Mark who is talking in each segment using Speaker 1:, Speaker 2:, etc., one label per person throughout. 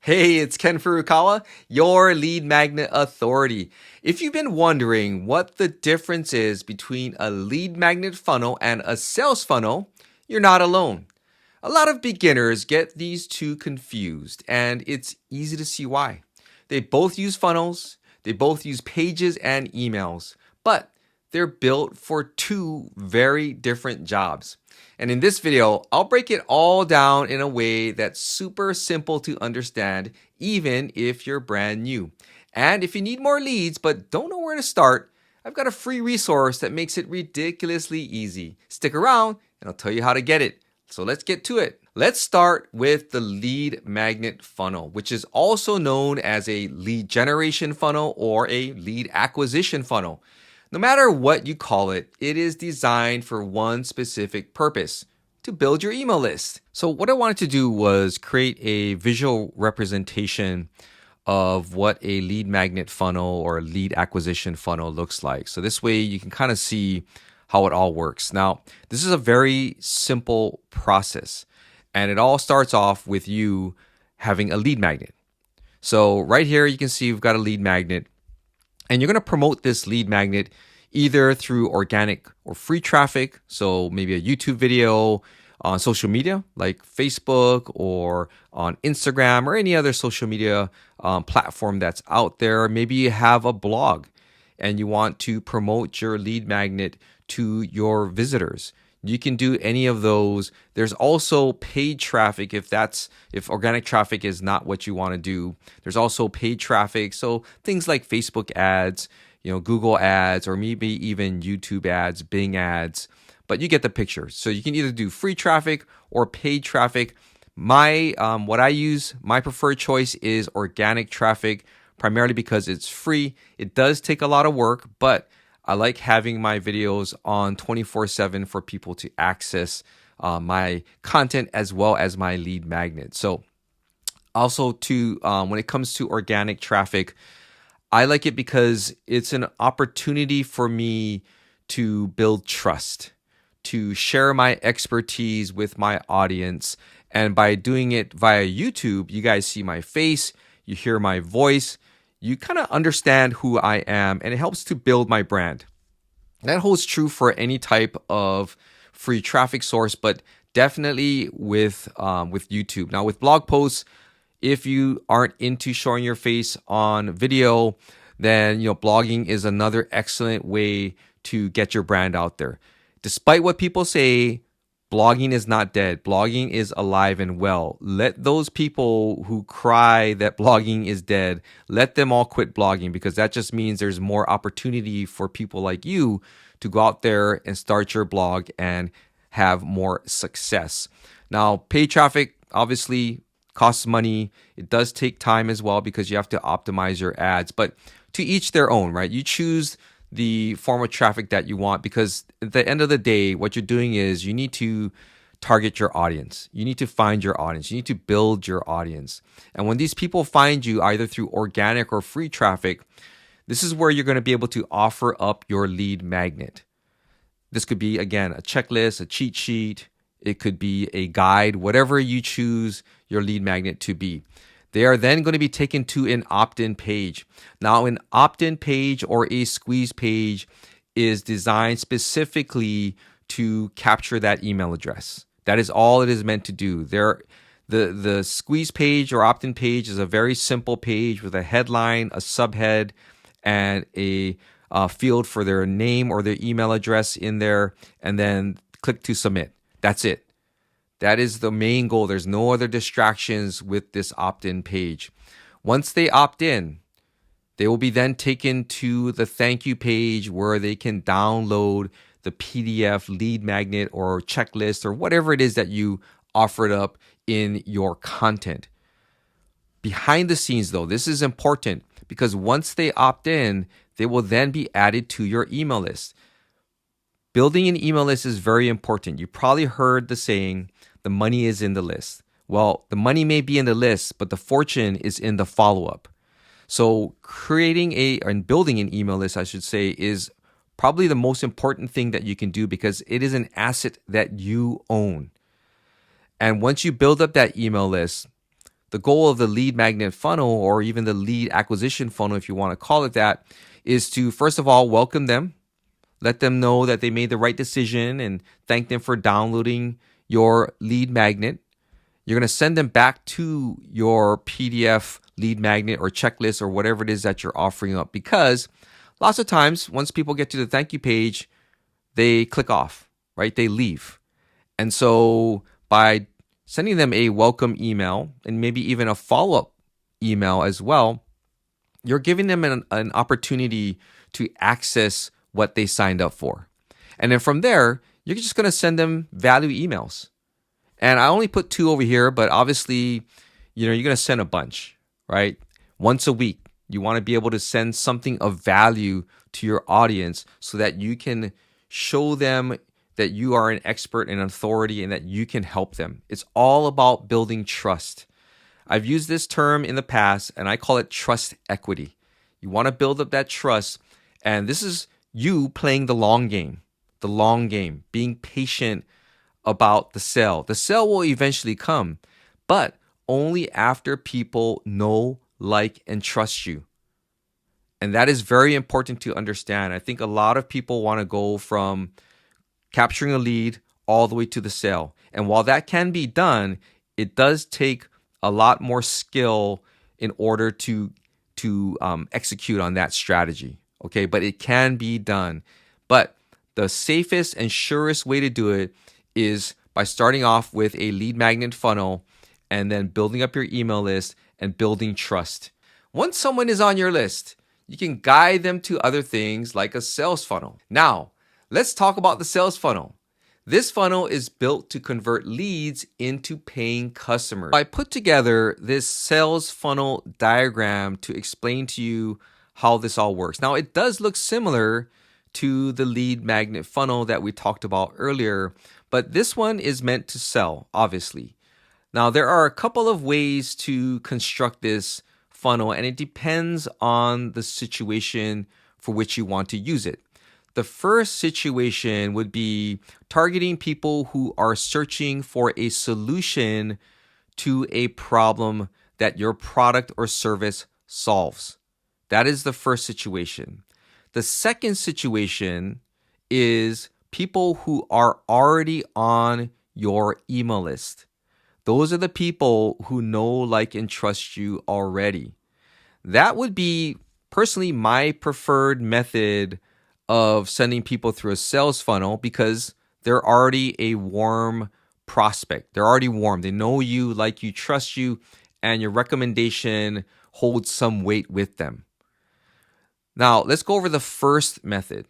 Speaker 1: Hey, it's Ken Furukawa, your lead magnet authority. If you've been wondering what the difference is between a lead magnet funnel and a sales funnel, you're not alone. A lot of beginners get these two confused, and it's easy to see why. They both use funnels, they both use pages and emails, but they're built for two very different jobs. And in this video, I'll break it all down in a way that's super simple to understand, even if you're brand new. And if you need more leads but don't know where to start, I've got a free resource that makes it ridiculously easy. Stick around and I'll tell you how to get it. So let's get to it. Let's start with the lead magnet funnel, which is also known as a lead generation funnel or a lead acquisition funnel. No matter what you call it, it is designed for one specific purpose, to build your email list. So what I wanted to do was create a visual representation of what a lead magnet funnel or lead acquisition funnel looks like. So this way you can kind of see how it all works. Now, this is a very simple process, and it all starts off with you having a lead magnet. So right here, you can see we've got a lead magnet. And you're going to promote this lead magnet either through organic or free traffic. So maybe a YouTube video on social media like Facebook or on Instagram or any other social media platform that's out there. Maybe you have a blog and you want to promote your lead magnet to your visitors. You can do any of those. There's also paid traffic if organic traffic is not what you want to do. There's also paid traffic, so things like Facebook ads, Google ads, or maybe even YouTube ads, Bing ads. But you get the picture. So you can either do free traffic or paid traffic. My preferred choice is organic traffic, primarily because it's free. It does take a lot of work, but I like having my videos on 24/7 for people to access my content as well as my lead magnet. So also when it comes to organic traffic, I like it because it's an opportunity for me to build trust, to share my expertise with my audience. And by doing it via YouTube, you guys see my face, you hear my voice, you kind of understand who I am, and it helps to build my brand. That holds true for any type of free traffic source, but definitely with YouTube. Now, with blog posts, if you aren't into showing your face on video, then blogging is another excellent way to get your brand out there. Despite what people say, blogging is not dead. Blogging is alive and well. Let those people who cry that blogging is dead, let them all quit blogging, because that just means there's more opportunity for people like you to go out there and start your blog and have more success. Now, paid traffic obviously costs money. It does take time as well because you have to optimize your ads, but to each their own, right? You choose the form of traffic that you want, because at the end of the day, what you're doing is you need to target your audience. You need to find your audience. You need to build your audience. And when these people find you either through organic or free traffic, this is where you're going to be able to offer up your lead magnet. This could be, again, a checklist, a cheat sheet. It could be a guide, whatever you choose your lead magnet to be. They are then going to be taken to an opt-in page. Now, an opt-in page or a squeeze page is designed specifically to capture that email address. That is all it is meant to do. The squeeze page or opt-in page is a very simple page with a headline, a subhead, and a field for their name or their email address in there, and then click to submit. That's it. That is the main goal. There's no other distractions with this opt-in page. Once they opt in, they will be then taken to the thank you page where they can download the PDF lead magnet or checklist or whatever it is that you offered up in your content. Behind the scenes, though, this is important because once they opt in, they will then be added to your email list. Building an email list is very important. You probably heard the saying, the money is in the list. Well, the money may be in the list, but the fortune is in the follow-up. So creating and building an email list, I should say, is probably the most important thing that you can do because it is an asset that you own. And once you build up that email list, The goal of the lead magnet funnel, or even the lead acquisition funnel, if you want to call it that, is to first of all welcome them, let them know that they made the right decision, and thank them for downloading your lead magnet. You're going to send them back to your PDF lead magnet or checklist or whatever it is that you're offering up, because lots of times once people get to the thank you page, they click off, right? They leave. And so by sending them a welcome email and maybe even a follow-up email as well, you're giving them an opportunity to access what they signed up for. And then from there, you're just going to send them value emails. And I only put 2 over here, but obviously, you're going to send a bunch, right? Once a week, you want to be able to send something of value to your audience so that you can show them that you are an expert and authority and that you can help them. It's all about building trust. I've used this term in the past and I call it trust equity. You want to build up that trust, and this is you playing the long game, being patient about the sale. The sale will eventually come, but only after people know, like, and trust you. And that is very important to understand. I think a lot of people want to go from capturing a lead all the way to the sale. And while that can be done, it does take a lot more skill in order to execute on that strategy. Okay, but it can be done. But the safest and surest way to do it is by starting off with a lead magnet funnel and then building up your email list and building trust. Once someone is on your list, you can guide them to other things like a sales funnel. Now, let's talk about the sales funnel. This funnel is built to convert leads into paying customers. I put together this sales funnel diagram to explain to you how this all works. Now, it does look similar to the lead magnet funnel that we talked about earlier, but this one is meant to sell, obviously. Now, there are a couple of ways to construct this funnel, and it depends on the situation for which you want to use it. The first situation would be targeting people who are searching for a solution to a problem that your product or service solves. That is the first situation. The second situation is people who are already on your email list. Those are the people who know, like, and trust you already. That would be personally my preferred method of sending people through a sales funnel, because they're already a warm prospect. They're already warm. They know you, like you, trust you, and your recommendation holds some weight with them. Now, let's go over the first method.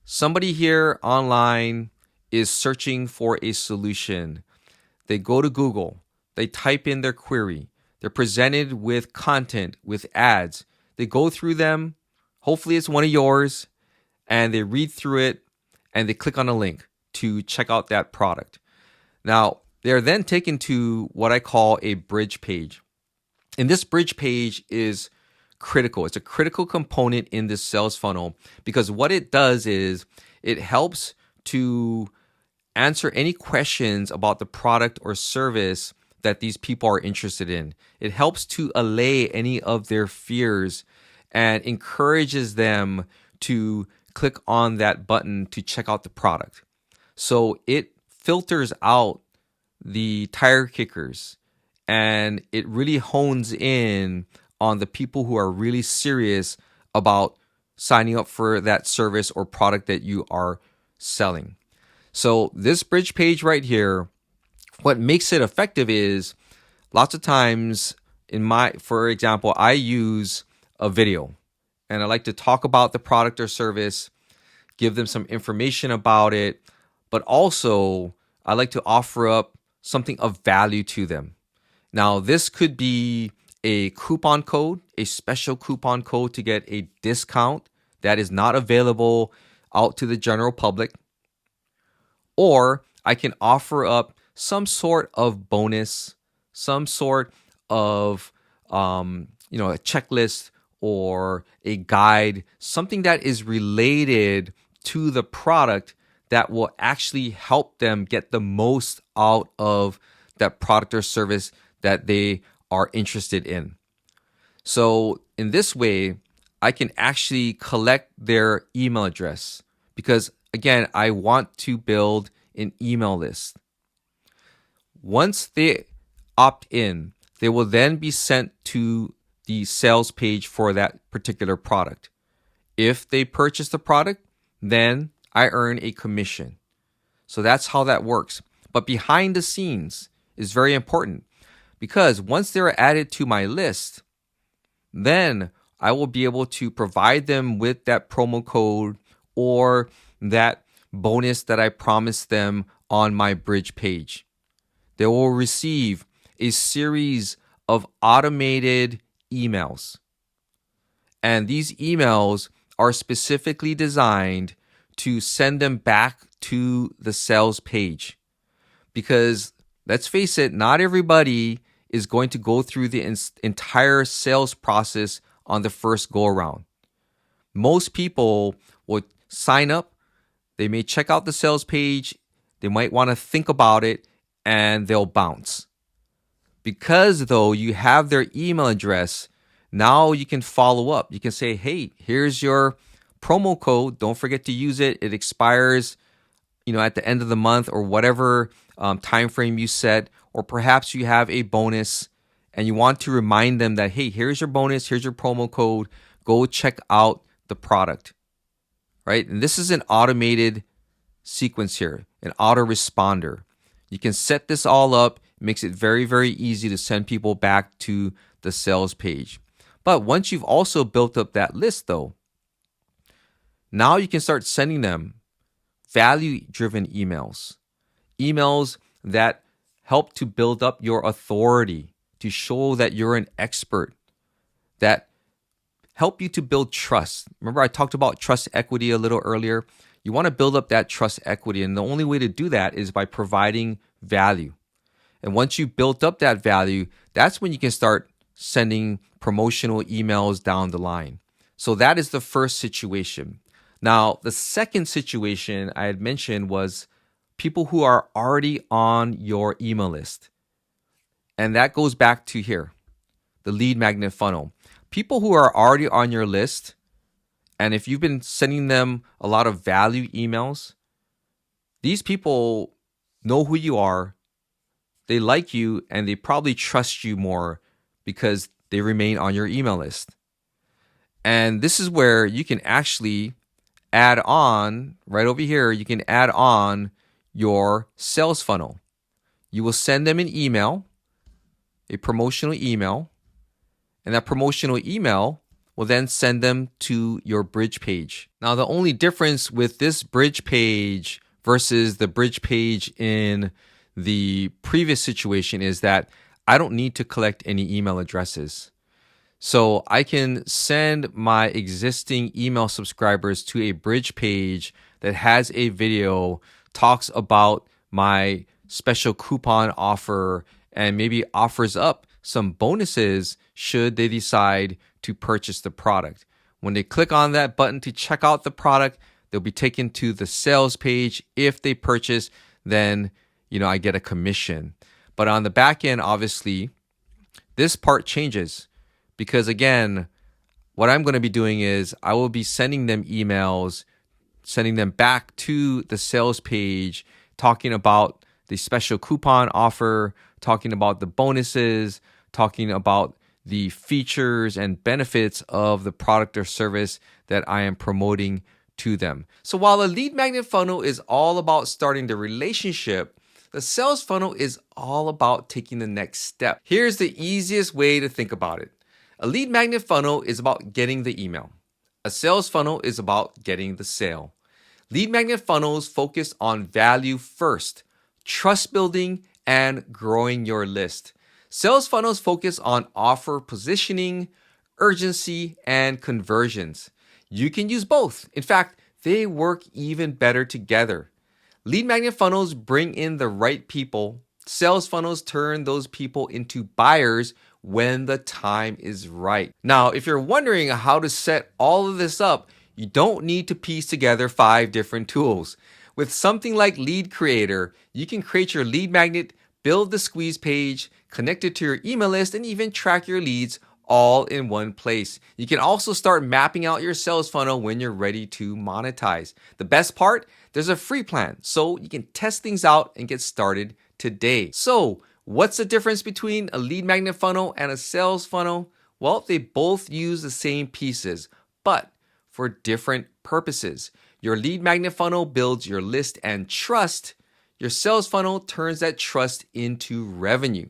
Speaker 1: Somebody here online is searching for a solution. They go to Google. They type in their query. They're presented with content, with ads. They go through them. Hopefully it's one of yours. And they read through it and they click on a link to check out that product. Now, they're then taken to what I call a bridge page. And this bridge page is critical. It's a critical component in this sales funnel, because what it does is it helps to answer any questions about the product or service that these people are interested in. It helps to allay any of their fears and encourages them to click on that button to check out the product. So it filters out the tire kickers, and it really hones in on the people who are really serious about signing up for that service or product that you are selling. So this bridge page right here, what makes it effective is lots of times for example, I use a video. And I like to talk about the product or service, give them some information about it, but also I like to offer up something of value to them. Now, this could be a coupon code, a special coupon code to get a discount that is not available out to the general public. Or I can offer up some sort of bonus, some sort of a checklist or a guide, something that is related to the product that will actually help them get the most out of that product or service that they are interested in. So in this way, I can actually collect their email address because, again, I want to build an email list. Once they opt in, they will then be sent to the sales page for that particular product. If they purchase the product, then I earn a commission. So that's how that works. But behind the scenes is very important because once they're added to my list, then I will be able to provide them with that promo code or that bonus that I promised them on my bridge page. They will receive a series of automated emails. And these emails are specifically designed to send them back to the sales page. Because let's face it, not everybody is going to go through the entire sales process on the first go around. Most people would sign up, they may check out the sales page, they might want to think about it, and they'll bounce. Because though you have their email address, now you can follow up. You can say, hey, here's your promo code. Don't forget to use it. It expires, at the end of the month or whatever time frame you set. Or perhaps you have a bonus and you want to remind them that, hey, here's your bonus, here's your promo code. Go check out the product, right? And this is an automated sequence here, an autoresponder. You can set this all up. It makes it very, very easy to send people back to the sales page. But once you've also built up that list, though, now you can start sending them value-driven emails that help to build up your authority, to show that you're an expert, that help you to build trust. Remember, I talked about trust equity a little earlier. You want to build up that trust equity, and the only way to do that is by providing value. And once you built up that value, that's when you can start sending promotional emails down the line. So that is the first situation. Now, the second situation I had mentioned was people who are already on your email list. And that goes back to here, the lead magnet funnel. People who are already on your list, and if you've been sending them a lot of value emails, these people know who you are, they like you, and they probably trust you more because they remain on your email list. And this is where you can actually add on, right over here, you can add on your sales funnel. You will send them an email, a promotional email, and that promotional email will then send them to your bridge page. Now, the only difference with this bridge page versus the bridge page in the previous situation is that I don't need to collect any email addresses. So I can send my existing email subscribers to a bridge page that has a video, talks about my special coupon offer, and maybe offers up some bonuses should they decide to purchase the product. When they click on that button to check out the product, they'll be taken to the sales page. If they purchase, then I get a commission. But on the back end, obviously, this part changes. Because again, what I'm going to be doing is I will be sending them emails, sending them back to the sales page, talking about the special coupon offer, talking about the bonuses, talking about the features and benefits of the product or service that I am promoting to them. So while a lead magnet funnel is all about starting the relationship, the sales funnel is all about taking the next step. Here's the easiest way to think about it. A lead magnet funnel is about getting the email. A sales funnel is about getting the sale. Lead magnet funnels focus on value first, trust building, and growing your list. Sales funnels focus on offer positioning, urgency, and conversions. You can use both. In fact, they work even better together. Lead magnet funnels bring in the right people. Sales funnels turn those people into buyers when the time is right. Now, if you're wondering how to set all of this up, you don't need to piece together 5 different tools. With something like Lead Creator, you can create your lead magnet build the squeeze page, connect it to your email list, and even track your leads all in one place. You can also start mapping out your sales funnel when you're ready to monetize. The best part, there's a free plan, so you can test things out and get started today. So, what's the difference between a lead magnet funnel and a sales funnel? Well, they both use the same pieces, but for different purposes. Your lead magnet funnel builds your list and trust. Your sales funnel turns that trust into revenue.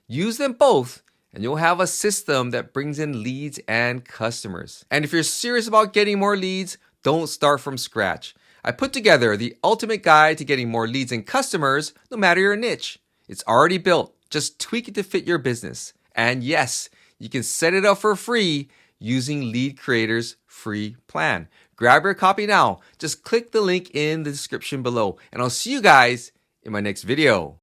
Speaker 1: Use them both, and you'll have a system that brings in leads and customers. And if you're serious about getting more leads, don't start from scratch. I put together the ultimate guide to getting more leads and customers, no matter your niche. It's already built. Just tweak it to fit your business. And yes, you can set it up for free using Lead Creator's free plan. Grab your copy now. Just click the link in the description below, and I'll see you guys in my next video.